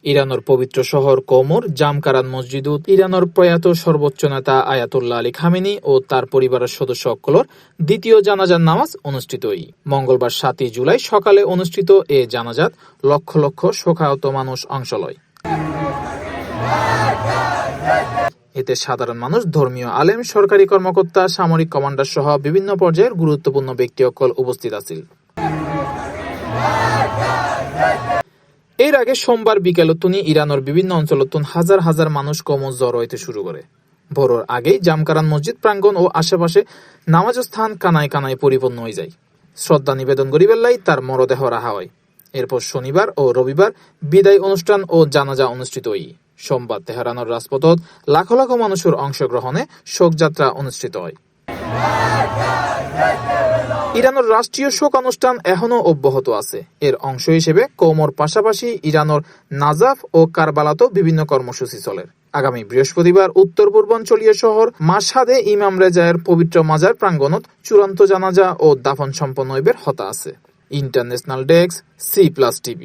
ইরানের পবিত্র শহর কৌমর জামকারান মসজিদুত ইরানের প্রয়াত সর্বোচ্চ নেতা আয়াতুল্লাহ আলী খামেনি ও তার পরিবারের সদস্য সকলের দ্বিতীয় জানাজার নামাজ অনুষ্ঠিত মঙ্গলবার 7 জুলাই সকালে অনুষ্ঠিত এ জানাজাত লক্ষ লক্ষ শোকাহত মানুষ অংশ লয়। এতে সাধারণ মানুষ, ধর্মীয় আলেম, সরকারি কর্মকর্তা, সামরিক কমান্ডার সহ বিভিন্ন পর্যায়ের গুরুত্বপূর্ণ ব্যক্তি সকল উপস্থিত আছিল। এর আগে সোমবার বিকেলতুনি ইরানের বিভিন্ন অঞ্চলতুন হাজার হাজার মানুষ কমজ জড়ো হইতে শুরু করে। ভোরের আগেই জামকারান মসজিদ প্রাঙ্গণ ও আশেপাশে নামাজ স্থান কানায় কানায় পরিপূর্ণ হয়ে যায়। শ্রদ্ধা নিবেদন করিবেলাই তার মরদেহ রাখা হয়। এরপর শনিবার ও রবিবার বিদায় অনুষ্ঠান ও জানাজা অনুষ্ঠিত সোমবার তেহরানের রাজপথত লাখ লাখ মানুষের অংশগ্রহণে শোকযাত্রা অনুষ্ঠিত হয়। ইরানের রাষ্ট্রীয় শোক অনুষ্ঠান এখনো অব্যাহত আছে। এর অংশ হিসেবে কৌমর পাশাপাশি ইরানের নাজাফ ও কারবালাতেও বিভিন্ন কর্মসূচি চলে। আগামী বৃহস্পতিবার উত্তর পূর্বাঞ্চলীয় শহর মাশহাদে ইমাম রেজায়ের পবিত্র মাজার প্রাঙ্গণত চূড়ান্ত জানাজা ও দাফন সম্পন্ন হইবার হতা আছে। International desk, C+ TV।